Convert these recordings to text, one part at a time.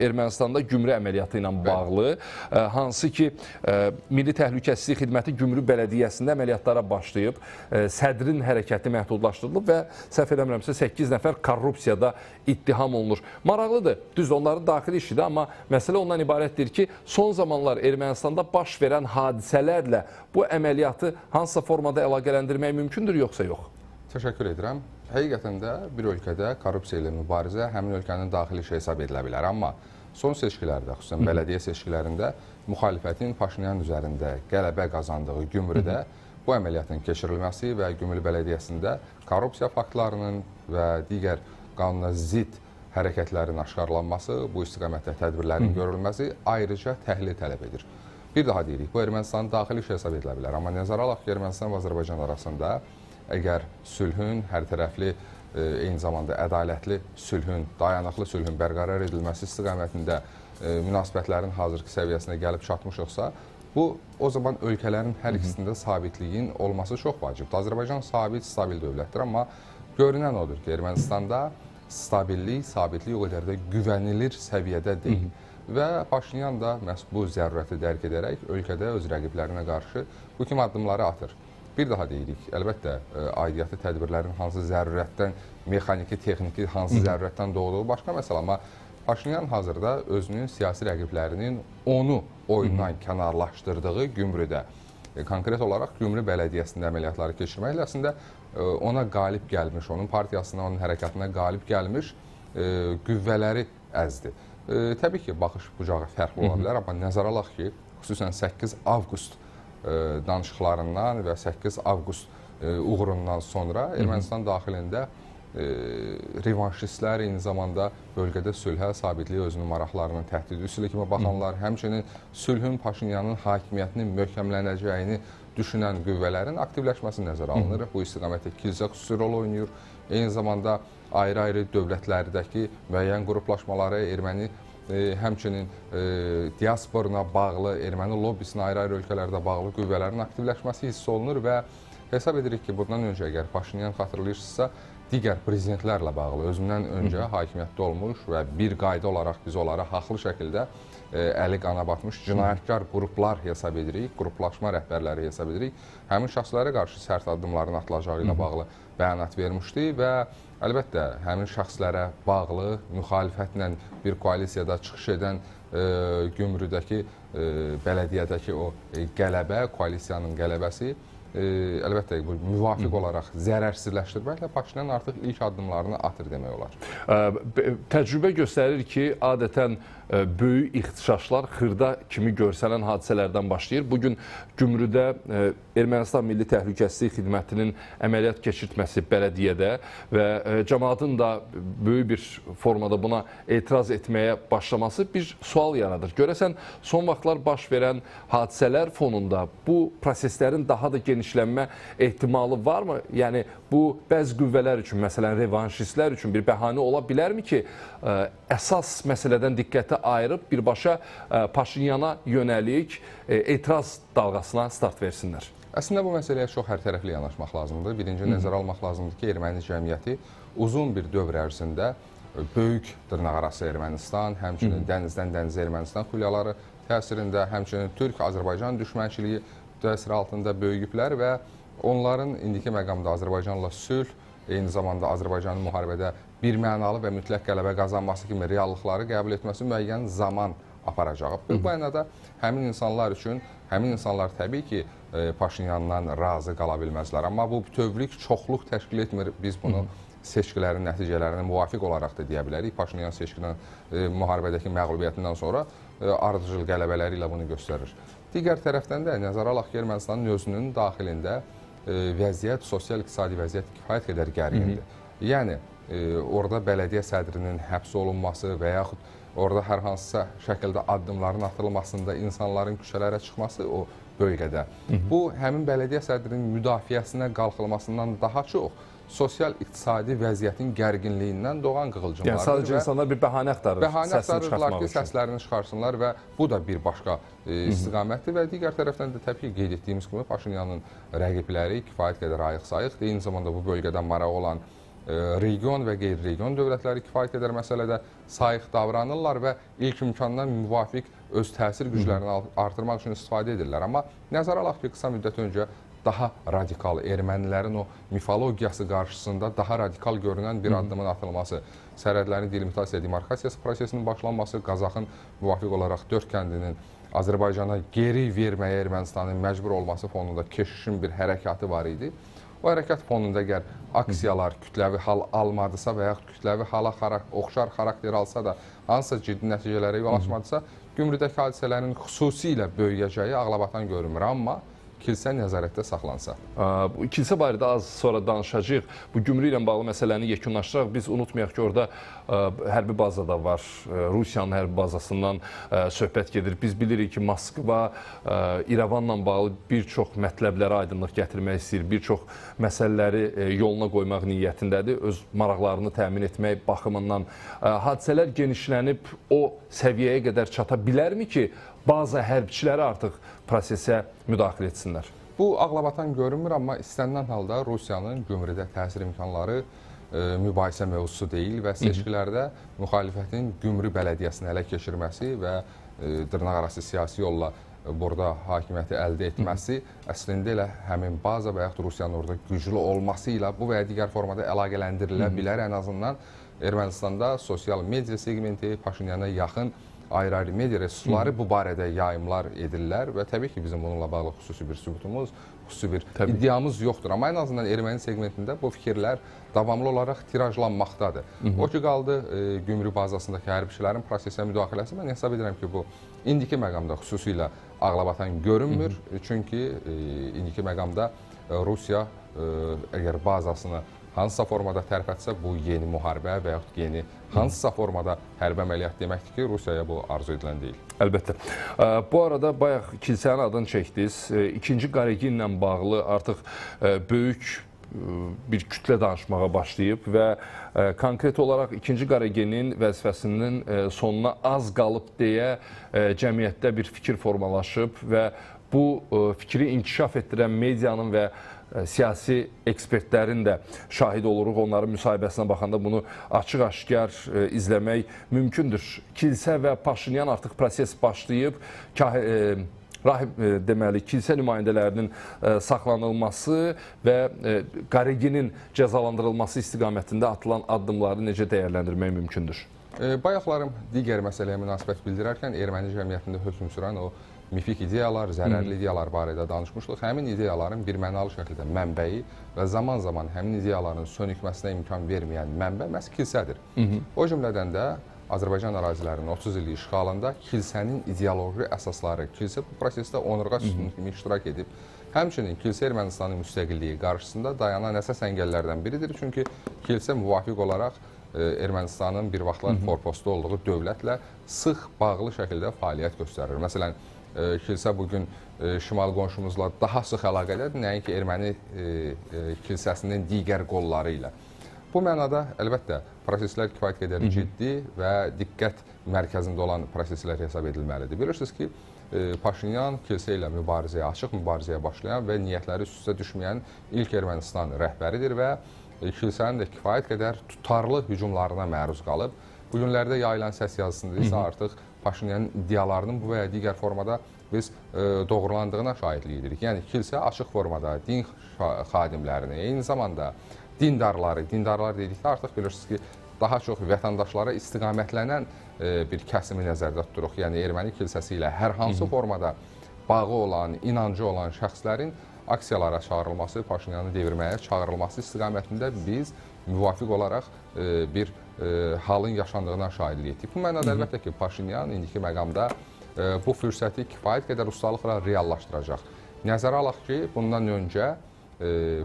Ermənistanda gümrük əməliyyatı ilə bağlı, hansı ki, Milli Təhlükəsizlik Xidməti Gümrük Bələdiyyəsində əməliyyatlara başlayıb, sədrin hərəkəti məhdudlaşdırılıb və səhv eləmirəmsə 8 nəfər korrupsiyada ittiham olunur. Maraqlıdır, düzdür, onların daxili işidir, amma məsələ ondan ibarətdir ki, son zamanlar Ermənistanda baş verən hadisələrlə bu əməliyyatı hansısa formada əlaqələndirmək mümkündür, yoxsa yox? Təşəkkür edirəm. Həqiqətən də bir ölkədə korrupsiya ilə mübarizə həmin ölkənin daxili işi hesab edilə bilər. Amma son seçkilərdə, xüsusən bələdiyyə seçkilərində müxalifətin Paşinyan üzərində qələbə qazandığı Gümrüdə bu əməliyyatın keçirilməsi və Gümrük Bələdiyyəsində korrupsiya faktlarının və digər qanuna zidd hərəkətlərin aşkarlanması, bu istiqamətdə tədbirlərin görülməsi ayrıca təhlil tələb edir. Bir daha deyirik, bu Ermənistanın daxili işi hesab edilə bilər. Amma nəzərə alaq ki, Ermənistan və Azərbaycan arasında əgər sülhün, hərtərəfli, eyni zamanda ədalətli sülhün, dayanıqlı sülhün bərqərar edilməsi istiqamətində münasibətlərin hazırki səviyyəsinə gəlib çatmışıqsa, bu o zaman ölkələrin hər ikisində sabitliyin olması çox vacibdir. Azərbaycan sabit, stabil dövlətdir, amma görünən odur ki, Ermənistanda stabillik, sabitlik o qədər də güvənilir səviyyədə deyil. Və Paşinyan da məhz bu zərurəti dərk edərək ölkədə öz rəqiblərinə qarşı bu kimi addımları atır. Bir daha deyirik, əlbəttə, aidiyyatı tədbirlərin hansı zərurətdən, mexaniki, texniki hansı zərurətdən doğduğu başqa məsələ. Amma Paşinyan hazırda özünün siyasi rəqiblərinin onu oyundan kənarlaşdırdığı Gümrüdə, konkret olaraq Gümrük Bələdiyyəsində əməliyyatları keçirməklə əslində ona qalib gəlmiş, onun partiyasına, onun hərəkatına qalib gəlmiş qüvvələri əzdi. Təbii ki, baxış bucağı fərqli ola bilər, amma nəzərə alaq ki, xüsusən 8 avqust danışıqlarından və 8 avqust uğurundan sonra Ermənistan daxilində revanşistlər, eyni zamanda bölgədə sülhə, sabitliyə özünün maraqlarının təhdid üsulu kimi baxanlar, həmçinin sülhün Paşinyanın hakimiyyətinin möhkəmlənəcəyini düşünən qüvvələrin aktivləşməsi nəzərə alınır. Bu istiqamətdə kilsə xüsusi rol oynayır. Eyni zamanda ayrı-ayrı dövlətlərdəki müəyyən qruplaşmaları, erməni həmçinin diasporuna bağlı, erməni lobbisinə ayrı-ayrı ölkələrdə bağlı qüvvələrin aktivləşməsi hiss olunur və hesab edirik ki, bundan öncə əgər Paşinyan xatırlayırsınızsa, digər prezidentlərlə bağlı özündən öncə hakimiyyətdə olmuş və bir qayda olaraq biz onlara haqlı şəkildə əli qana batmış cinayətkar qruplar hesab edirik, qruplaşma rəhbərləri hesab edirik. Həmin şəxslərə qarşı sərt addımların atılacağı ilə bağlı bəyanat vermişdi və əlbəttə, həmin şəxslərə bağlı müxalifətlə bir koalisiyada çıxış edən Gümrüdəki bələdiyyədəki o qələbə, koalisiyanın qələbəsi əlbəttə, bu müvafiq olaraq zərərsizləşdirməklə Paşinyan artıq ilk addımlarını atır demək olar. Təcrübə göstərir ki, adətən böyük ixtişaşlar xırda kimi görsənən hadisələrdən başlayır. Bugün Gümrüdə Ermənistan Milli Təhlükəsizlik Xidmətinin əməliyyat keçirtməsi bələdiyyədə və cəmaatın da böyük bir formada buna etiraz etməyə başlaması bir sual yaradır. Görəsən, son vaxtlar baş verən hadisələr fonunda bu proseslərin daha da genişlənmə ehtimalı varmı? Yəni, bu bəzi qüvvələr üçün, məsələn, revanşistlər üçün bir bəhanə ola bilərmi ki, əsas məsələdən diqqəti ayırıb birbaşa Paşinyana yönəlik etiraz dalğasına start versinlər? Əslində, bu məsələyə çox hərtərəfli yanaşmaq lazımdır. Birinci nəzərə almaq lazımdır ki, erməni cəmiyyəti uzun bir dövr ərzində böyük dırnaqarası Ermənistan, həmçinin dənizdən dənizə Ermənistan xülyaları təsirində, həmçinin Türk-Azərbaycan düşmənçiliyi təsiri altında böyüyüblər və onların indiki məqamda Azərbaycanla sülh, eyni zamanda Azərbaycanın müharibədə bir mənalı və mütləq qələbə qazanması kimi reallıqları qəbul etməsi müəyyən zaman aparacağı. Bu mənada həmin insanlar üçün, həmin insanlar təbii ki, Paşinyandan razı qala bilməzlər. Amma bu bütövlük çoxluq təşkil etmir. Biz bunu seçkilərin nəticələrinə müvafiq olaraq da deyə bilərik. Paşinyan seçkinin müharibədəki məğlubiyyətindən sonra ardıcıl qələbələri ilə bunu göstərir. Digər tərəfdən də nəzərə alaq ki, Ermənistanın özünün daxilində vəziyyət, sosial-iqtisadi vəziyyət kifayət qədər gərgindir. Yəni, orada bələdiyyə sədrinin həbs olunması və yaxud orada hər hansısa şəkildə addımların atılmasında insanların küçələrə çıxması o bölgədə. Bu, həmin bələdiyyə sədrinin müdafiəsinə qalxılmasından daha çox sosial-iqtisadi vəziyyətin gərginliyindən doğan qığılcımlardır. Yəni, sadəcə insanlar bir bəhanə axtarır, səsini çıxartmaq üçün. Səslərini çıxarsınlar və bu da bir başqa istiqamətdir və digər tərəfdən də təbii ki, qeyd etdiyimiz kimi Paşinyanın rəqibləri kifayət qədər ayıq-sayıqdır. Eyni zamanda bu bölgədən marağı olan region və qeyri-region dövlətləri kifayət qədər məsələdə sayıq davranırlar və ilk imkandan müvafiq öz təsir güclərini artırmaq üçün istifadə edirlər. Amma nəzərə alaq ki, qısa müddət öncə daha radikal, ermənilərin o mifologiyası qarşısında daha radikal görünən bir addımın atılması, sərhədlərin delimitasiya, demarkasiyası prosesinin başlanması, Qazaxın müvafiq olaraq 4 kəndinin Azərbaycana geri verməyə Ermənistanın məcbur olması fonunda keşişin bir hərəkatı var idi. O hərəkat fonunda əgər aksiyalar kütləvi hal almadısa və yaxud kütləvi hala oxşar xarakter alsa da hansısa ciddi nəticələrə yol açmadısa, Gümrüdəki hadisələrin xüsusilə böyüyəcəyi ağlabatan görünmür. Amma kilsə nəzarətdə saxlansa. Kilsə barədə az sonra danışacağıq. Bu Gümrü ilə bağlı məsələni yekunlaşdıraq. Biz unutmayaq ki, orada hərbi baza da var. Rusiyanın hərbi bazasından söhbət gedir. Biz bilirik ki, Moskva İrəvanla bağlı bir çox mətləblərə aydınlıq gətirmək istəyir. Bir çox məsələləri yoluna qoymaq niyyətindədir. Öz maraqlarını təmin etmək baxımından. Hadisələr genişlənib o səviyyəyə qədər çata bilərmi ki, bazı hərbçiləri artıq prosesə müdaxilə etsinlər? Bu ağlabatan görünmür, amma istənilən halda Rusiyanın Gümrüdə təsir imkanları mübahisə mövzusu deyil və seçkilərdə müxalifətin Gümrü bələdiyyəsini ələ keçirməsi və dırnaqarası siyasi yolla burada hakimiyyəti əldə etməsi əslində elə həmin baza və yaxud Rusiyanın orada güclü olması ilə bu və ya digər formada əlaqələndirilə bilər. Ən azından Ermənistanda sosial media segmenti Paşinyana yaxın ayrı-ayrı media resursları bu barədə yayımlar edirlər və təbii ki, bizim bununla bağlı xüsusi bir sübutumuz, xüsusi bir iddiamız yoxdur. Amma ən azından erməni segmentində bu fikirlər davamlı olaraq tirajlanmaqdadır. O ki, qaldı Gümrü bazasındakı hərbçilərin prosesə müdaxiləsi. Mən hesab edirəm ki, bu indiki məqamda xüsusilə ağlabatan görünmür. Çünki indiki məqamda Rusiya əgər bazasını hansısa formada tərpətsə, bu yeni müharibə və yaxud yeni hansısa formada hərbi əməliyyat deməkdir ki, Rusiyaya bu arzu edilən deyil. Əlbəttə. Bu arada bayaq kilsənin adını çəkdiniz. İkinci Qaregin ilə bağlı artıq böyük bir kütlə danışmağa başlayıb və konkret olaraq ikinci Qareginin vəzifəsinin sonuna az qalıb deyə cəmiyyətdə bir fikir formalaşıb və bu fikri inkişaf etdirən medianın və siyasi ekspertlərin də şahid oluruq. Onların müsahibəsinə baxanda bunu açıq-aşkar izləmək mümkündür. Kilsə və Paşinyan artıq proses başlayıb. Deməli, kilsə nümayəndələrinin saxlanılması və Qareginin cəzalandırılması istiqamətində atılan addımları necə dəyərləndirmək mümkündür? Bayaqlarım digər məsələyə münasibət bildirərkən erməni cəmiyyətində hökm sürən o mifik ideyalar, zərərli ideyalar barədə danışmışdıq. Həmin ideyaların bir mənalı şəkildə mənbəyi və zaman-zaman həmin ideyaların sönükməsinə imkan verməyən mənbə məhz kilsədir. O cümlədən də Azərbaycan ərazilərinin 30 illik işğalında kilsənin ideoloji əsasları, kilsə bu prosesdə onurğa sütunu kimi iştirak edib. Həmçinin kilsə Ermənistanın müstəqilliyi qarşısında dayanan əsas əngəllərdən biridir. Çünki kilsə müvafiq olaraq Ermənistanın bir vaxtlar forpostu olduğu dövlətlə sıx bağlı şəkildə fəaliyyət göstərir. Məsələn, kilsə bugün şimal qonşumuzla daha sıx əlaqədədir, nəinki erməni kilsəsinin digər qolları ilə. Bu mənada əlbəttə proseslər kifayət qədər ciddi və diqqət mərkəzində olan proseslər hesab edilməlidir. Bilirsiniz ki, Paşinyan kilsə ilə mübarizəyə, açıq mübarizəyə başlayan və niyyətləri üst-üstə düşməyən ilk Ermənistan rəhbəridir və kilsənin də kifayət qədər tutarlı hücumlarına məruz qalıb. Bu günlərdə yayılan səs yazısında isə artıq Paşinyanın iddialarının bu və ya digər formada biz doğrulandığına şahidlik edirik. Yəni, kilsə açıq formada din xadimlərini, eyni zamanda dindarlar dedikdə artıq bilirsiniz ki, daha çox vətəndaşlara istiqamətlənən bir kəsimi nəzərdə tuturuq. Yəni, erməni kilsəsi ilə hər hansı formada bağı olan, inancı olan şəxslərin aksiyalara çağırılması, Paşinyanı devirməyə çağırılması istiqamətində biz müvafiq olaraq bir halın yaşandığına şahidlik etdik. Bu mənada əlbəttə ki, Paşinyan indiki məqamda bu fürsəti kifayət qədər ustalıqla reallaşdıracaq. Nəzərə alaq ki, bundan öncə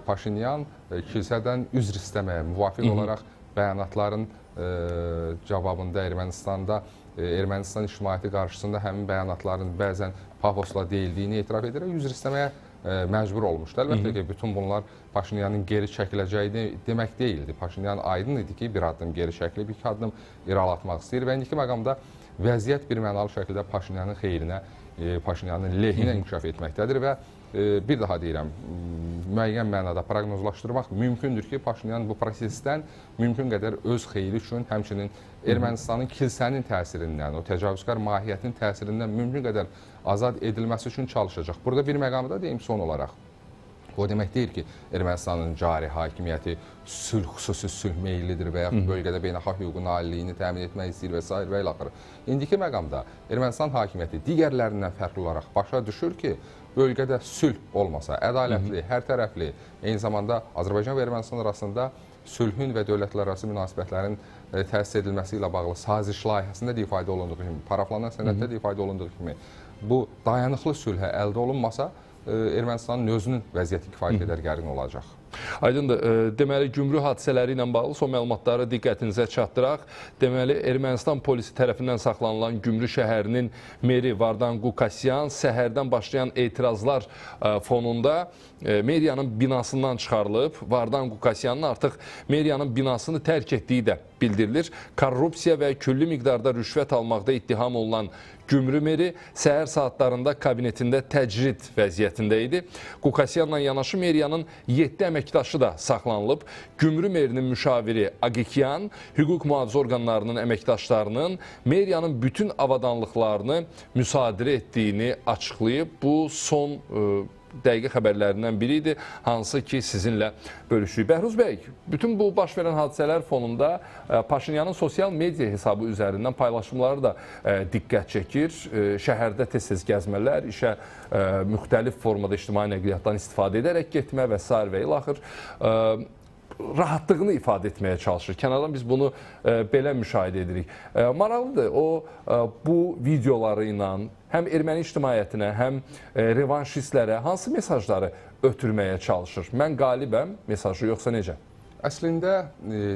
Paşinyan kilsədən üzr istəməyə müvafiq olaraq bəyanatların cavabında Ermənistan ictimaiyyəti qarşısında həmin bəyanatların bəzən pafosla deyildiyini etiraf edərək üzr istəməyə məcbur olmuşdu. Əlbəttə ki, bütün bunlar Paşinyanın geri çəkiləcəyi demək deyildi. Paşinyan aydın idi ki, bir addım geri çəkilib, iki addım iralatmaq istəyir və indiki məqamda vəziyyət bir mənalı şəkildə Paşinyanın xeyrinə, Paşinyanın lehinə inkişaf etməkdədir və bir daha deyirəm, müəyyən mənada proqnozlaşdırmaq mümkündür ki, Paşinyan bu prosesdən mümkün qədər öz xeyri üçün, həmçinin Ermənistanın kilsənin təsirindən, o təcavüzkar mahiyyətin təsirindən mümkün qədər azad edilməsi üçün çalışacaq. Burada bir məqamda deyim son olaraq. O demək deyil ki, Ermənistanın cari hakimiyyəti xüsusi sülh meyillidir və yaxud bölgədə beynəlxalq hüququn aliliyini təmin etmək istəyir və s. və ilaxır. İndiki məqamda Ermənistan hakimiyyəti digərlərindən fərqli olaraq başa düşür ki, bölgədə sülh olmasa, ədalətli, hərtərəfli, eyni zamanda Azərbaycan və Ermənistan arasında sülhün və dövlətlərarası münasibətlərin təsis edilməsi ilə bağlı saziş layihəsində də ifadə olunduğu kimi, paraflanan sənəddə də ifadə olunduğu kimi, bu dayanıqlı sülhə əldə olunmasa, Ermənistanın özünün vəziyyəti kifayət qədər gərin olacaq. Aydındır. Deməli, gümrük hadisələri ilə bağlı son məlumatları diqqətinizə çatdıraq. Deməli, Ermənistan polisi tərəfindən saxlanılan Gümrük şəhərinin meri Vardan Qukasyan səhərdən başlayan etirazlar fonunda meriyanın binasından çıxarılıb. Vardan Qukasyanın artıq meriyanın binasını tərk etdiyi də bildirilir. Korrupsiya və külli miqdarda rüşvət almaqda ittiham olunan Gümrük meri səhər saatlarında kabinetində təcrid vəziyyətində idi. Qukasyanla yanaşı meriyanın 7 əməkdaşı da saxlanılıb. Gümrük merinin müşaviri Agikyan hüquq mühafizə orqanlarının əməkdaşlarının meriyanın bütün avadanlıqlarını müsadirə etdiyini açıqlayıb. Bu son dəqiqə xəbərlərindən biri idi, hansı ki sizinlə bölüşdük. Bəhruz bəy, bütün bu baş verən hadisələr fonunda Paşinyanın sosial media hesabı üzərindən paylaşımları da diqqət çəkir. Şəhərdə tez-tez gəzmələr, işə müxtəlif formada ictimai nəqliyyatdan istifadə edərək getmə və s. və ilaxır rahatlığını ifadə etməyə çalışır. Kənardan biz bunu belə müşahidə edirik. Maraqlıdır, o bu videoları ilə həm erməni ictimaiyyətinə, həm revanşistlərə hansı mesajları ötürməyə çalışır? Mən qalibəm mesajı, yoxsa necə? Əslində,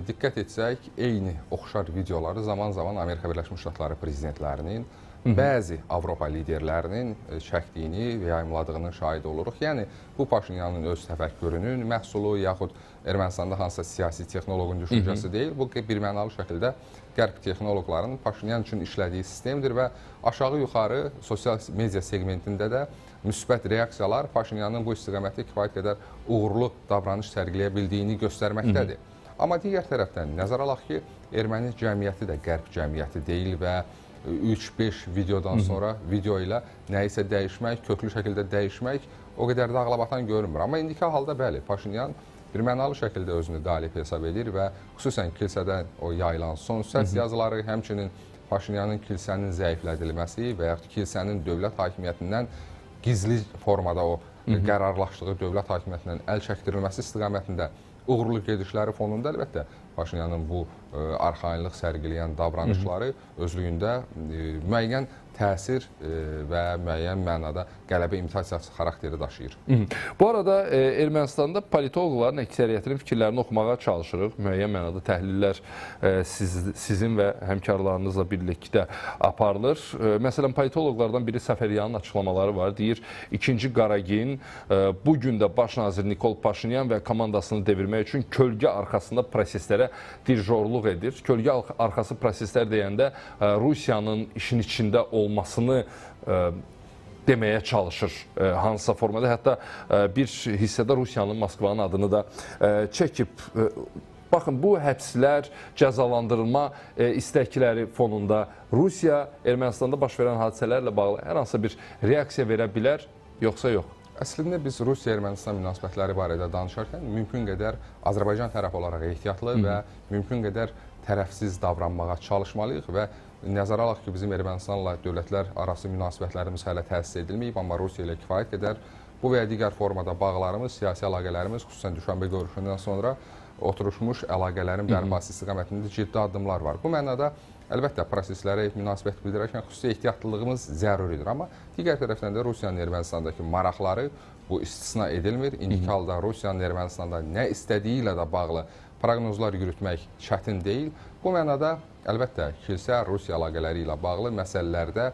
diqqət etsək, eyni oxşar videoları zaman-zaman Amerika Birləşmiş Ştatları prezidentlərinin, bəzi Avropa liderlərinin çəkdiyini və yayımladığının şahidi oluruq. Yəni, bu Paşinyanın öz təfəkkürünün məhsulu yaxud Ermənistanda hansısa siyasi texnoloqun düşüncəsi deyil. Bu, birmənalı şəkildə qərb texnoloqların Paşinyan üçün işlədiyi sistemdir və aşağı-yuxarı sosial media segmentində də müsbət reaksiyalar Paşinyanın bu istiqamətdə kifayət qədər uğurlu davranış sərgiləyə bildiyini göstərməkdədir. Amma digər tərəfdən nəzər alaq ki, erməni cəmiyyəti də qərb cəmiyyəti deyil və 3-5 videodan sonra video ilə nəyisə dəyişmək, köklü şəkildə dəyişmək o qədər də ağlabatan görünmür. Amma indiki halda bəli, Paşinyan birmənalı şəkildə özünü qalib hesab edir və xüsusən kilsədən o yayılan son səs yazıları, həmçinin Paşinyanın kilsənin zəiflədilməsi və yaxud kilsənin dövlət hakimiyyətindən gizli formada o qərarlaşdığı dövlət hakimiyyətindən əl çəkdirilməsi istiqamətində uğurlu gedişləri fonunda əlbəttə Paşinyanın bu arxayınlıq sərgiləyən davranışları özlüyündə müəyyən təsir və müəyyən mənada qələbə imitasiyası xarakteri daşıyır. Bu arada Ermənistanda politoloqların əksəriyyətinin fikirlərini oxumağa çalışırıq. Müəyyən mənada təhlillər sizin və həmkarlarınızla birlikdə aparılır. Məsələn, politoloqlardan biri Səfəryanın açıqlamaları var. Deyir, 2-ci Qaragin bugün də baş nazir Nikol Paşinyan və komandasını devirmək üçün kölgə arxasında proseslərə dirijorluq edir. Kölgə arxası proseslər deyəndə Rusiyanın işin içində olmasını deməyə çalışır hansısa formada. Hətta bir hissədə Rusiyanın Moskvanın adını da çəkib. Baxın, bu həbslər, cəzalandırılma istəkləri fonunda Rusiya Ermənistanda baş verən hadisələrlə bağlı hər hansı bir reaksiya verə bilər, yoxsa yox? Əslində biz Rusiya-Ermənistan münasibətləri barədə danışarkən mümkün qədər Azərbaycan tərəf olaraq ehtiyatlı və mümkün qədər tərəfsiz davranmağa çalışmalıyıq və nəzərə alaq ki, bizim Ermənistanla dövlətlər arası münasibətlərimiz hələ təsis edilməyib, amma Rusiya ilə kifayət qədər bu və ya digər formada bağlarımız, siyasi əlaqələrimiz, xüsusən Düşənbə görüşündən sonra oturuşmuş əlaqələrin bərpası istiqamətində ciddi addımlar var. Bu mənada əlbəttə proseslərə münasibət bildirərkən xüsusi ehtiyatlılığımız zəruridir. Amma digər tərəfdən də Rusiyanın Ermənistandakı maraqları bu istisna edilmir. İndiki halda Rusiyanın Ermənistanda nə istədiyi ilə də bağlı proqnozlar yürütmək çətin deyil. Bu mənada əlbəttə kilsə Rusiya əlaqələri ilə bağlı məsələlərdə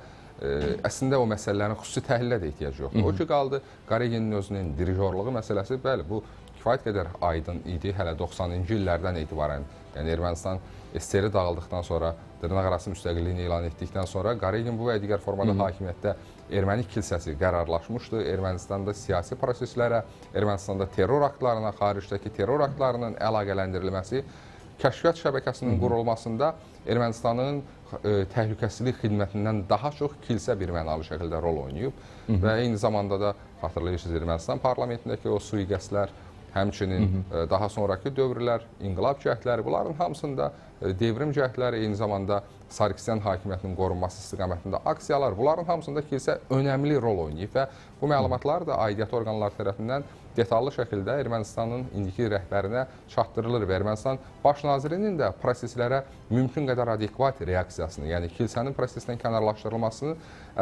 əslində o məsələlərin xüsusi təhlilə də ehtiyac yoxdur. O ki qaldı Qaraginin özünün dirijorluğu məsələsi, bəli, bu kifayət qədər aydın idi. Hələ 90-cı illərdən etibarən, yəni Ermənistan SSR dağıldıqdan sonra, dırnaqarası müstəqilliyini elan etdikdən sonra Qaregin bu və digər formada hakimiyyətdə erməni kilsəsi qərarlaşmışdı. Ermənistanda siyasi proseslərə, Ermənistanda terror aktlarına, xaricdəki terror aktlarının əlaqələndirilməsi, kəşfiyyat şəbəkəsinin qurulmasında Ermənistanın təhlükəsizlik xidmətindən daha çox kilsə bir mənalı şəkildə rol oynayıb və eyni zamanda da xatırlayırsınız Ermənistan parlamentindəki o sui-qəsdlər, həmçinin daha sonraki dövrlər, inqilab cəhdləri, bunların hamısında devrim cəhdləri, eyni zamanda Sarkisyan hakimiyyətinin qorunması istiqamətində aksiyalar, bunların hamısında kilsə önəmli rol oynayıb və bu məlumatlar da aidiyyatı orqanlar tərəfindən detallı şəkildə Ermənistanın indiki rəhbərinə çatdırılır və Ermənistan baş nazirinin də proseslərə mümkün qədər adekvat reaksiyasını, yəni kilsənin prosesdən kənarlaşdırılmasını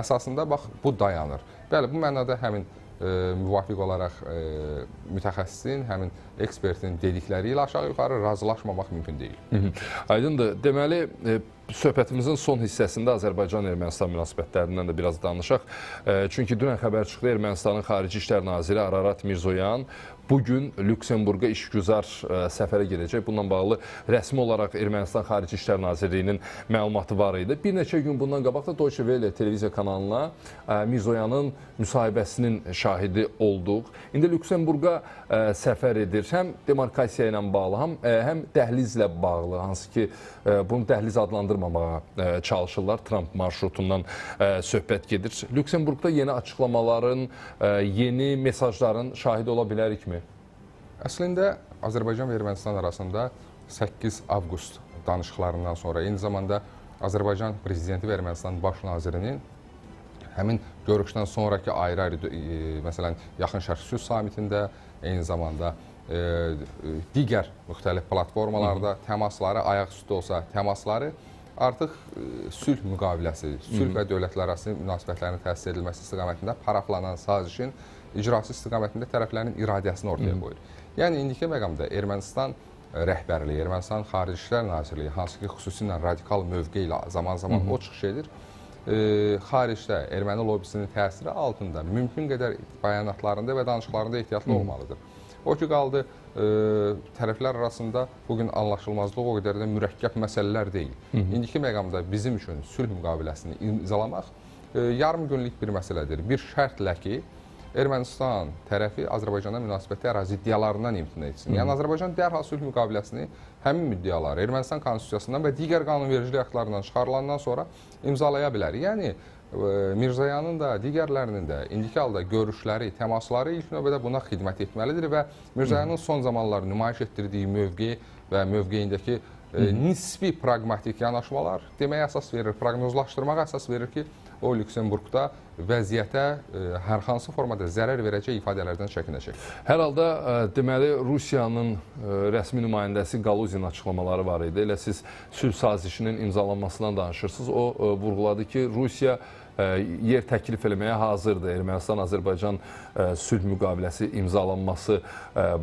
əsasında bax bu dayanır. Bəli, bu mənada həmin müvafiq olaraq mütəxəssisin, həmin ekspertin dedikləri ilə aşağı-yuxarı razılaşmamaq mümkün deyil. Aydındır. Deməli, söhbətimizin son hissəsində Azərbaycan-Ermənistan münasibətlərindən də biraz danışaq. Çünki dünən xəbər çıxdı, Ermənistanın Xarici İşlər Naziri Ararat Mirzoyan bugün Lüksemburqa işgüzar səfərə gedəcək. Bununla bağlı rəsmi olaraq Ermənistan Xarici İşlər Nazirliyinin məlumatı var idi. Bir neçə gün bundan qabaq da Deutsche Welle televiziya kanalına Mirzoyanın müsahibəsinin şahidi olduq. İndi Lüksemburqa səfər edir. Həm demarkasiya ilə bağlı, həm dəhlizlə bağlı, hansı ki bunu dəhliz adlandırmamağa çalışırlar. Trump marşrutundan söhbət gedir. Lüksemburqda yeni açıqlamaların, yeni mesajların şahidi ola bilərikmi? Əslində, Azərbaycan və Ermənistan arasında 8 avqust danışıqlarından sonra, eyni zamanda Azərbaycan Prezidenti və Ermənistan Baş Nazirinin həmin görüşdən sonraki ayrı-ayrı, məsələn, Yaxın Şərq Sülh Samitində, eyni zamanda digər müxtəlif platformalarda təmasları, ayaqüstü olsa təmasları artıq sülh müqaviləsi, sülh və dövlətlərarası münasibətlərin təsis edilməsi istiqamətində paraflanan sazişin icrası istiqamətində tərəflərin iradəsini ortaya qoyur. Yəni, indiki məqamda Ermənistan rəhbərliyi, Ermənistan Xarici İşlər Nazirliyi, hansı ki, xüsusilə radikal mövqe ilə zaman-zaman o çıxış edir, xaricdə erməni lobbisinin təsiri altında mümkün qədər bəyanatlarında və danışıqlarında ehtiyatlı olmalıdır. O ki, qaldı, tərəflər arasında bugün anlaşılmazlıq o qədər də mürəkkəb məsələlər deyil. İndiki məqamda bizim üçün sülh müqaviləsini imzalamaq yarım günlük bir məsələdir. Bir şərtlə ki, Ermənistan tərəfi Azərbaycana münasibətli ərazi iddialarından imtina etsin. Yəni, Azərbaycan dərhal sülh müqaviləsini həmin müddiaları Ermənistan konstitusiyasından və digər qanunvericilik aktlarından çıxarılandan sonra imzalaya bilər. Yəni, Mirzoyanın da, digərlərinin də indiki halda görüşləri, təmasları ilk növbədə buna xidmət etməlidir və Mirzoyanın son zamanlar nümayiş etdirdiyi mövqe və mövqeyindəki nisbi praqmatik yanaşmalar deməyə əsas verir, proqnozlaşdırmağa əsas verir ki, o Lüksemburqda vəziyyətə hər hansı formada zərər verəcək ifadələrdən çəkinəcək. Hər halda deməli Rusiyanın rəsmi nümayəndəsi Qaluzin açıqlamaları var idi. Elə siz sülh sazişinin imzalanmasından danışırsınız. O vurğuladı ki, Rusiya yer təklif eləməyə hazırdır. Ermənistan-Azərbaycan sülh müqaviləsi imzalanması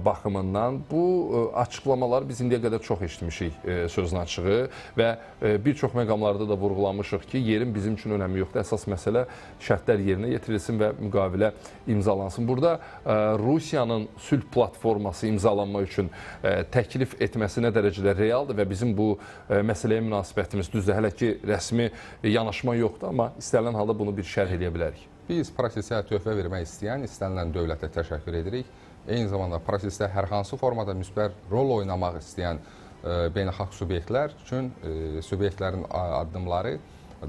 baxımından. Bu açıqlamalar biz indiyə qədər çox eşitmişik sözün açığı və bir çox məqamlarda da vurğulamışıq ki, yerin bizim üçün önəmi yoxdur. Əsas məsələ şərtlər yerinə yetirilsin və müqavilə imzalansın. Burada Rusiyanın sülh platforması imzalanma üçün təklif etməsi nə dərəcədə realdır və bizim bu məsələyə münasibətimiz düzdür. Hələ ki, rəsmi yanaşma yoxdur, amma istənilən halda bunu bir şərh edə bilərik. Biz prosesə töhfə vermək istəyən, istənilən dövlətə təşəkkür edirik. Eyni zamanda prosesdə hər hansı formada müsbət rol oynamaq istəyən beynəlxalq subyektlər üçün subyektlərin addımları,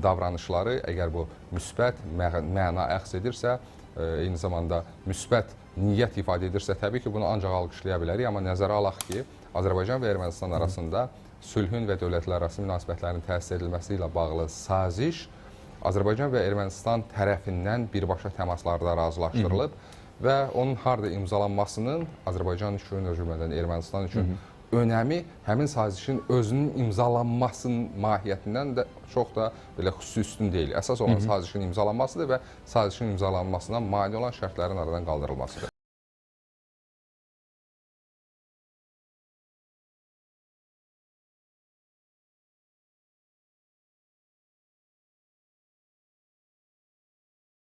davranışları, əgər bu müsbət məna əxz edirsə, eyni zamanda müsbət niyyət ifadə edirsə, təbii ki, bunu ancaq alqışlaya bilərik. Amma nəzərə alaq ki, Azərbaycan və Ermənistan arasında sülhün və dövlətlərarası münasibətlərin təsis edilməsi ilə bağlı saziş Azərbaycan və Ermənistan tərəfindən birbaşa təmaslarda razılaşdırılıb və onun harada imzalanmasının Azərbaycan üçün, o cümlədən Ermənistan üçün önəmi həmin sazişin özünün imzalanmasının mahiyyətindən də çox da belə xüsusi üstün deyil. Əsas olan sazişin imzalanmasıdır və sazişin imzalanmasına mane olan şərtlərin aradan qaldırılmasıdır.